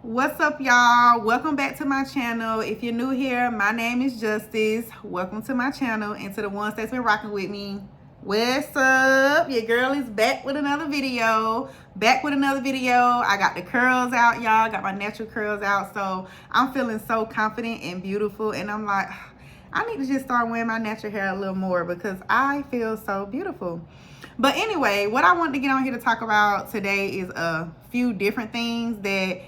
What's up, y'all? Welcome back to my channel. If you're new here, my name is Justice. Welcome to my channel, and to the ones that's been rocking with me, what's up? Your girl is back with another video. I got the curls out, y'all. Got my natural curls out, so I'm feeling so confident and beautiful, and I'm like, I need to just start wearing my natural hair a little more because I feel so beautiful. But anyway, what I wanted to get on here to talk about today is a few different things that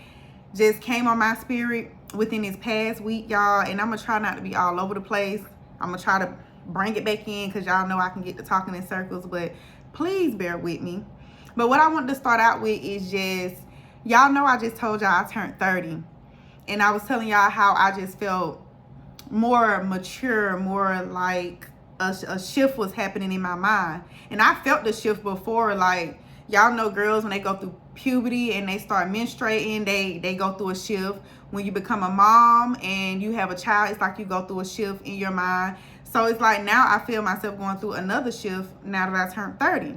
just came on my spirit within this past week, y'all. And I'm gonna try not to be all over the place. I'm gonna try to bring it back in because y'all know I can get to talking in circles, but please bear with me. But what I wanted to start out with is just, y'all know I just told y'all I turned 30, and I was telling y'all how I just felt more mature, more like a shift was happening in my mind. And I felt the shift before. Like, y'all know girls, when they go through puberty and they start menstruating, they go through a shift. When you become a mom and you have a child, it's like you go through a shift in your mind. So it's like now I feel myself going through another shift now that I turned 30.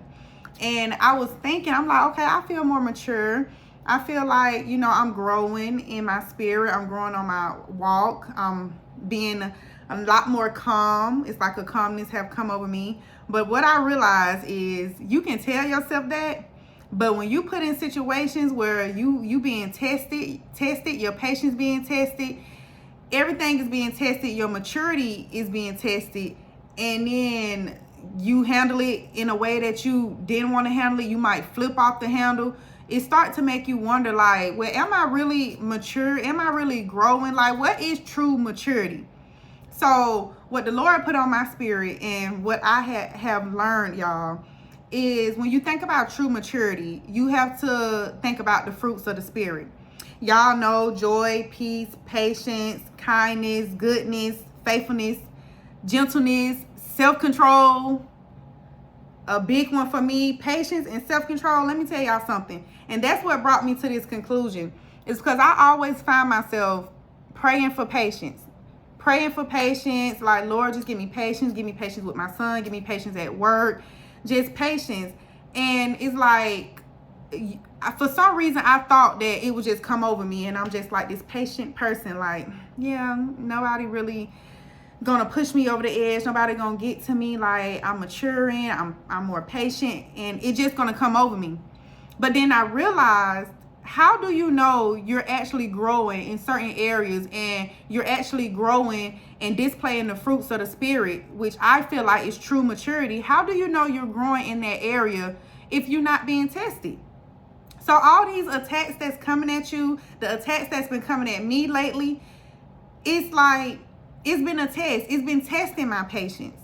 And I was thinking, I'm like, okay, I feel more mature. I feel like, you know, I'm growing in my spirit. I'm growing on my walk. I'm being a lot more calm. It's like a calmness have come over me. But what I realize is you can tell yourself that, but when you put in situations where you being tested, your patience being tested, everything is being tested, your maturity is being tested, and then you handle it in a way that you didn't want to handle it, you might flip off the handle. It starts to make you wonder, like, well, am I really mature? Am I really growing? Like, what is true maturity? So what the Lord put on my spirit and what I have learned, y'all, is when you think about true maturity, you have to think about the fruits of the spirit. Y'all know joy, peace, patience, kindness, goodness, faithfulness, gentleness, self-control. A big one for me, patience and self-control. Let me tell y'all something. And that's what brought me to this conclusion. It's because I always find myself praying for patience. Like, Lord, just give me patience. Give me patience with my son. Give me patience at work. Just patience. And it's like, for some reason, I thought that it would just come over me. And I'm just like this patient person. Like, yeah, nobody really gonna push me over the edge. Nobody gonna get to me. Like, I'm maturing. I'm more patient. And it's just gonna come over me. But then I realized, how do you know you're actually growing in certain areas and you're actually growing and displaying the fruits of the spirit, which I feel like is true maturity? How do you know you're growing in that area if you're not being tested? So all these attacks that's coming at you, the attacks that's been coming at me lately, it's like, it's been a test. It's been testing my patience.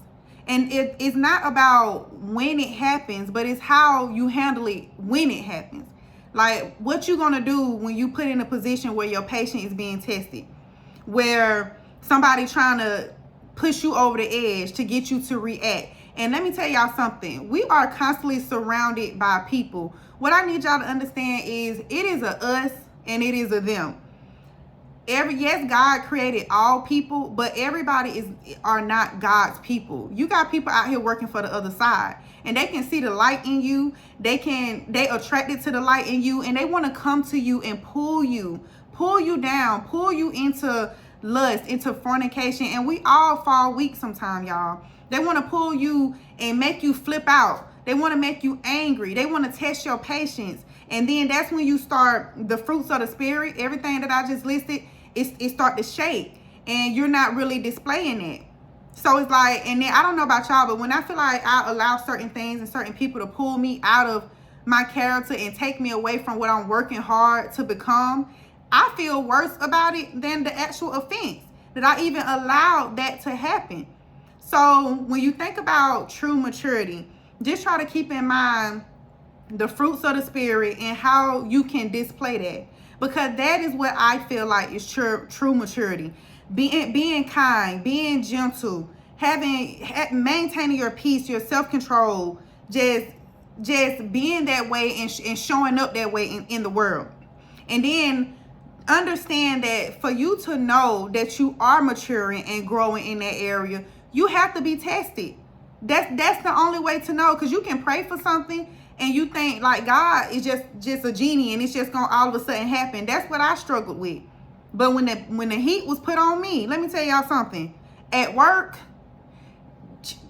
And it's not about when it happens, but it's how you handle it when it happens. Like, what you gonna do when you put in a position where your patience is being tested, where somebody trying to push you over the edge to get you to react. And let me tell y'all something. We are constantly surrounded by people. What I need y'all to understand is it is a us and it is a them. Yes, God created all people, but everybody are not God's people. You got people out here working for the other side, and they can see the light in you. They attracted to the light in you, and they want to come to you and pull you down, pull you into lust, into fornication. And we all fall weak sometimes, y'all. They want to pull you and make you flip out. They want to make you angry. They want to test your patience. And then that's when you start the fruits of the spirit, everything that I just listed, it start to shake, and you're not really displaying it. So it's like, and then I don't know about y'all, but when I feel like I allow certain things and certain people to pull me out of my character and take me away from what I'm working hard to become, I feel worse about it than the actual offense, that I even allowed that to happen. So when you think about true maturity, just try to keep in mind the fruits of the spirit and how you can display that, because that is what I feel like is true maturity. Being kind, being gentle, maintaining your peace, your self-control, just being that way and showing up that way in the world. And then understand that for you to know that you are maturing and growing in that area, you have to be tested. That's the only way to know, because you can pray for something and you think like God is just a genie and it's just gonna all of a sudden happen. That's what I struggled with. But when the heat was put on me, let me tell y'all something. At work,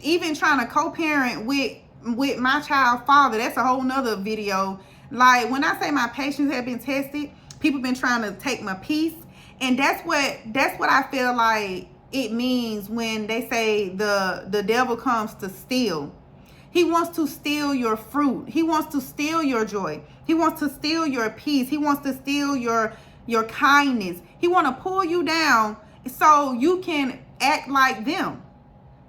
even trying to co-parent with my child's father, that's a whole nother video. Like, when I say my patience have been tested, people been trying to take my peace. And that's what I feel like it means when they say the devil comes to steal. He wants to steal your fruit. He wants to steal your joy. He wants to steal your peace. He wants to steal your kindness. He want to pull you down so you can act like them.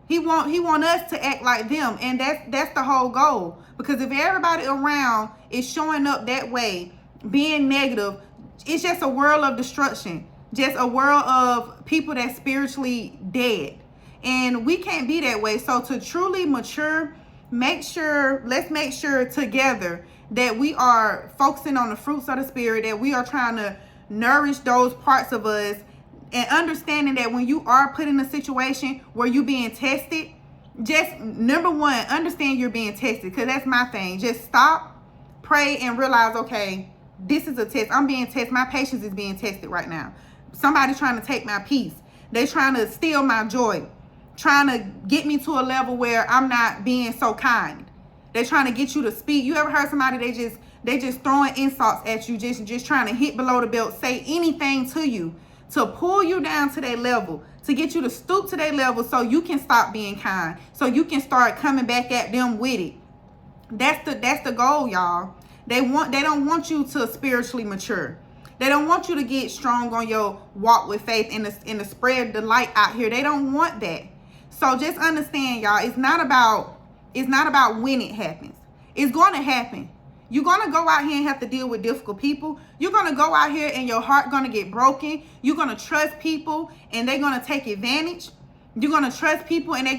He want us to act like them, and that's the whole goal. Because if everybody around is showing up that way, being negative, it's just a world of destruction, just a world of people that's spiritually dead, and we can't be that way. So to truly mature, let's make sure together that we are focusing on the fruits of the spirit, that we are trying to nourish those parts of us. And understanding that when you are put in a situation where you're being tested, just number one, understand you're being tested. Because that's my thing. Just stop, pray, and realize, okay, this is a test. I'm being tested. My patience is being tested right now. Somebody's trying to take my peace. They're trying to steal my joy. Trying to get me to a level where I'm not being so kind. They're trying to get you to speak. You ever heard somebody, they just throwing insults at you, just trying to hit below the belt, say anything to you, to pull you down to their level, to get you to stoop to their level so you can stop being kind, so you can start coming back at them with it. That's the goal, y'all. They don't want you to spiritually mature. They don't want you to get strong on your walk with faith and to spread the light out here. They don't want that. So just understand, y'all, it's not about when it happens. It's going to happen. You're going to go out here and have to deal with difficult people. You're going to go out here and your heart going to get broken. You're going to trust people and they're going to take advantage. You're going to trust people and you're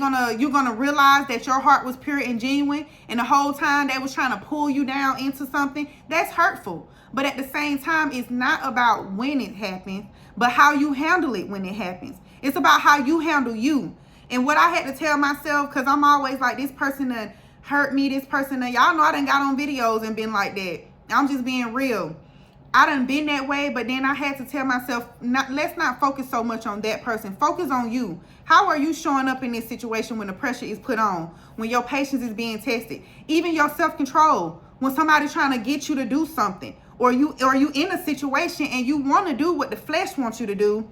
going to realize that your heart was pure and genuine, and the whole time they was trying to pull you down into something. That's hurtful. But at the same time, it's not about when it happens, but how you handle it when it happens. It's about how you handle you. And what I had to tell myself, because I'm always like, this person that hurt me, this person that, y'all know I done got on videos and been like that. I'm just being real. I done been that way, but then I had to tell myself, let's not focus so much on that person. Focus on you. How are you showing up in this situation when the pressure is put on, when your patience is being tested, even your self-control, when somebody's trying to get you to do something, or you in a situation and you want to do what the flesh wants you to do,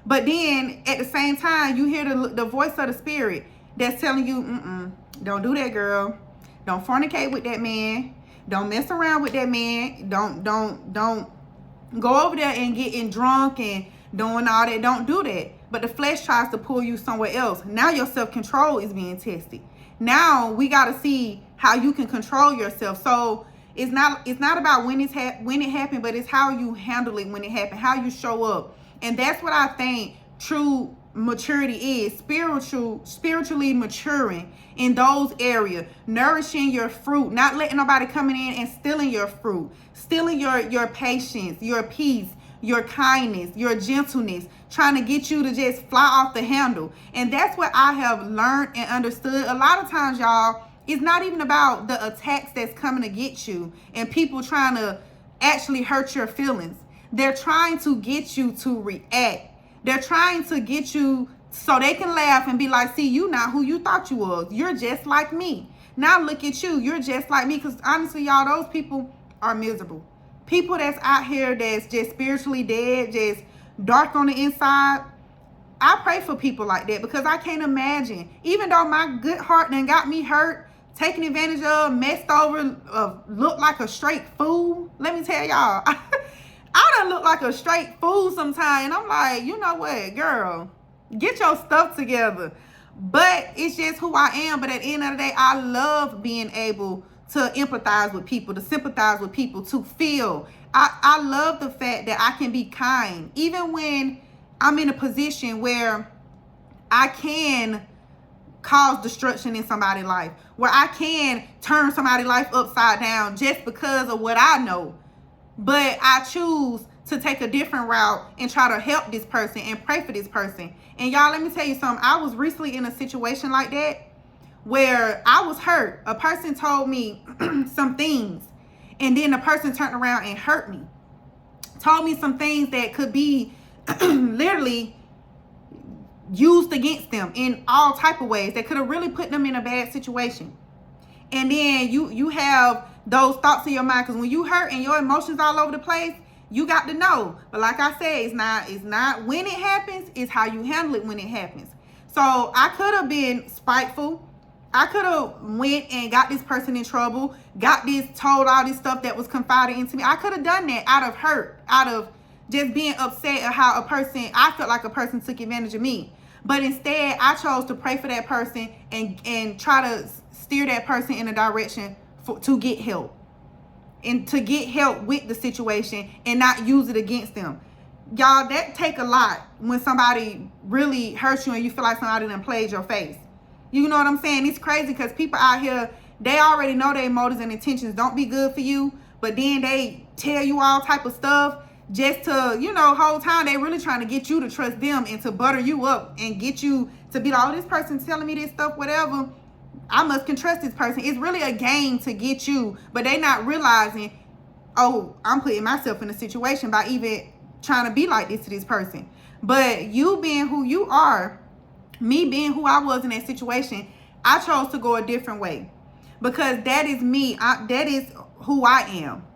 but then at the same time you hear the voice of the spirit that's telling you, don't do that, girl. Don't fornicate with that man. Don't mess around with that man. Don't go over there and getting drunk and doing all that. Don't do that. But the flesh tries to pull you somewhere else. Now your self-control is being tested. Now we got to see how you can control yourself. So it's not about when it happened, but it's how you handle it when it happened, how you show up. And that's what I think true maturity is, spiritually maturing in those areas, nourishing your fruit, not letting nobody coming in and stealing your fruit, stealing your patience, your peace, your kindness, your gentleness, trying to get you to just fly off the handle. And that's what I have learned and understood. A lot of times, y'all, it's not even about the attacks that's coming to get you and people trying to actually hurt your feelings. They're trying to get you to react. They're trying to get you so they can laugh and be like, see, you not who you thought you was. You're just like me. Now look at you. You're just like me. Because honestly, y'all, those people are miserable. People that's out here that's just spiritually dead, just dark on the inside. I pray for people like that because I can't imagine. Even though my good heart done got me hurt, taken advantage of, messed over, looked like a straight fool. Let me tell y'all. I done look like a straight fool sometimes. And I'm like, you know what, girl, get your stuff together. But it's just who I am. But at the end of the day, I love being able to empathize with people, to sympathize with people, to feel. I love the fact that I can be kind. Even when I'm in a position where I can cause destruction in somebody's life, where I can turn somebody's life upside down just because of what I know. But I choose to take a different route and try to help this person and pray for this person. And y'all, let me tell you something. I was recently in a situation like that where I was hurt. A person told me some things, and then the person turned around and hurt me. Told me some things that could be literally used against them in all type of ways that could have really put them in a bad situation. And then you have those thoughts in your mind, because when you hurt and your emotions all over the place, you got to know. But like I said, it's not when it happens, it's how you handle it when it happens. So I could have been spiteful. I could have went and got this person in trouble, told all this stuff that was confided into me. I could have done that out of hurt, out of just being upset at how I felt like a person took advantage of me. But instead, I chose to pray for that person and try to steer that person in a direction to get help. And to get help with the situation and not use it against them. Y'all, that take a lot when somebody really hurts you and you feel like somebody done played your face. You know what I'm saying? It's crazy because people out here, they already know their motives and intentions don't be good for you, but then they tell you all type of stuff just to, whole time they really trying to get you to trust them and to butter you up and get you to be like, oh, this person's telling me this stuff, whatever. I must can trust this person. It's really a game to get you, but they not realizing, oh, I'm putting myself in a situation by even trying to be like this to this person. But you being who you are, me being who I was in that situation, I chose to go a different way because that is me. That is who I am.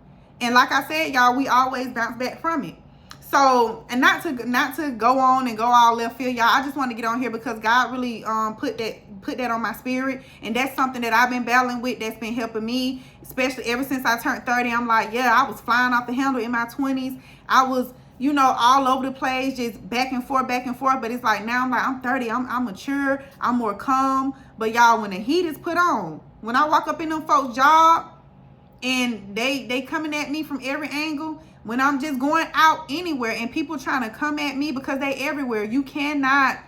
And like I said, y'all, we always bounce back from it. So, and not to go on and go all left field, y'all. I just want to get on here because God really put that on my spirit, and that's something that I've been battling with. That's been helping me, especially ever since I turned 30. I'm like, yeah, I was flying off the handle in my 20s. I was, all over the place, just back and forth. But it's like now I'm like, I'm 30. I'm mature. I'm more calm. But y'all, when the heat is put on, when I walk up in them folks' job and they coming at me from every angle. When I'm just going out anywhere and people trying to come at me because they everywhere, you cannot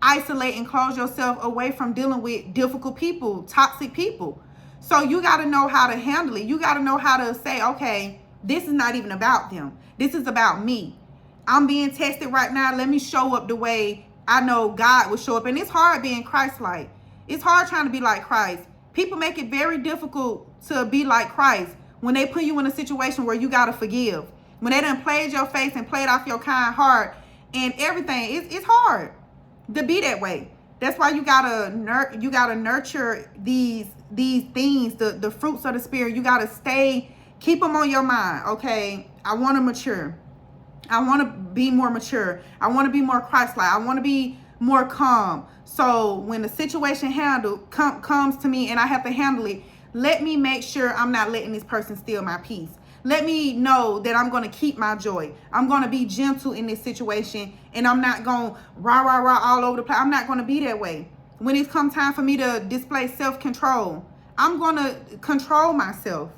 isolate and close yourself away from dealing with difficult people, toxic people. So you got to know how to handle it. You got to know how to say, okay, this is not even about them. This is about me. I'm being tested right now. Let me show up the way I know God will show up. And it's hard being Christ-like. It's hard trying to be like Christ. People make it very difficult to be like Christ when they put you in a situation where you got to forgive. When they done played your face and played off your kind heart and everything, it's hard to be that way. That's why you gotta nurture these things, the fruits of the spirit. You gotta keep them on your mind. Okay, I want to mature. I want to be more mature. I want to be more Christ-like. I want to be more calm. So when the situation comes to me and I have to handle it, let me make sure I'm not letting this person steal my peace. Let me know that I'm going to keep my joy. I'm going to be gentle in this situation, and I'm not going rah all over the place. I'm not going to be that way. When it's come time for me to display self-control, I'm going to control myself.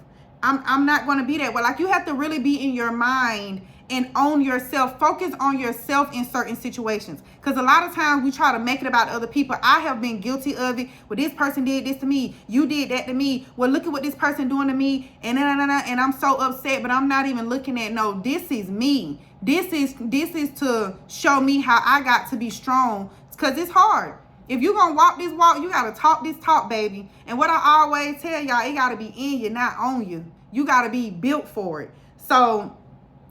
I'm not going to be that way. Like, you have to really be in your mind and own yourself. Focus on yourself in certain situations. Because a lot of times we try to make it about other people. I have been guilty of it. Well, this person did this to me. You did that to me. Well, look at what this person doing to me. And I'm so upset. But I'm not even looking at, no, this is me. This is to show me how I got to be strong. Because it's hard. If you're going to walk this walk, you got to talk this talk, baby. And what I always tell y'all, it got to be in you, not on you. You got to be built for it. So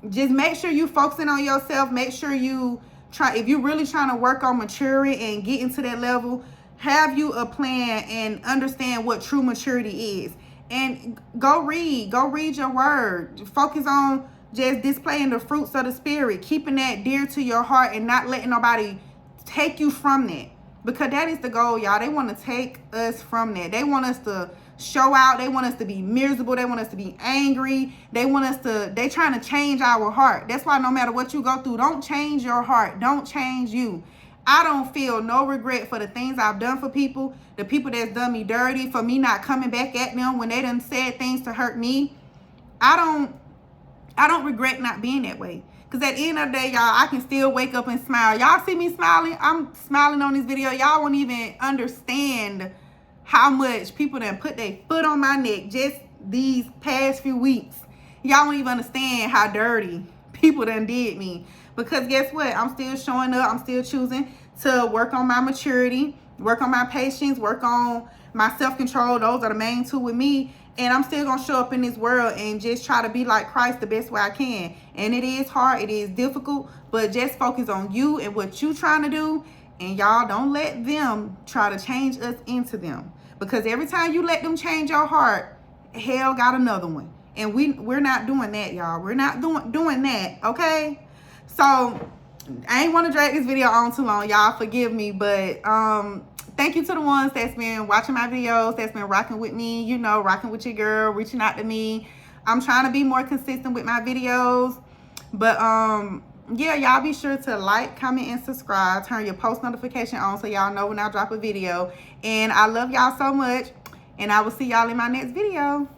just make sure you focusing on yourself. Make sure you try, if you're really trying to work on maturing and getting to that level, have you a plan and understand what true maturity is. And go read your word. Focus on just displaying the fruits of the spirit, keeping that dear to your heart and not letting nobody take you from that. Because that is the goal, y'all. They want to take us from that. They want us to show out. They want us to be miserable. They want us to be angry. They trying to change our heart. That's why no matter what you go through, don't change your heart. Don't change you. I don't feel no regret for the things I've done for people, the people that's done me dirty, for me not coming back at them when they done said things to hurt me. I don't regret not being that way. Because at the end of the day, y'all, I can still wake up and smile. Y'all see me smiling? I'm smiling on this video. Y'all won't even understand how much people done put their foot on my neck just these past few weeks. Y'all won't even understand how dirty people done did me. Because guess what? I'm still showing up. I'm still choosing to work on my maturity. work on my patience, work on my self-control. Those are the main two with me. And I'm still gonna show up in this world and just try to be like Christ the best way I can. And it is hard, it is difficult, but just focus on you and what you trying to do. And y'all, don't let them try to change us into them, because every time you let them change your heart, hell got another one. And we're not doing that, y'all. We're not doing that, okay? So I ain't want to drag this video on too long, y'all. Forgive me, but thank you to the ones that's been watching my videos, that's been rocking with me, you know, rocking with your girl, reaching out to me. I'm trying to be more consistent with my videos. But yeah, y'all be sure to like, comment, and subscribe. Turn your post notification on so y'all know when I drop a video. And I love y'all so much. And I will see y'all in my next video.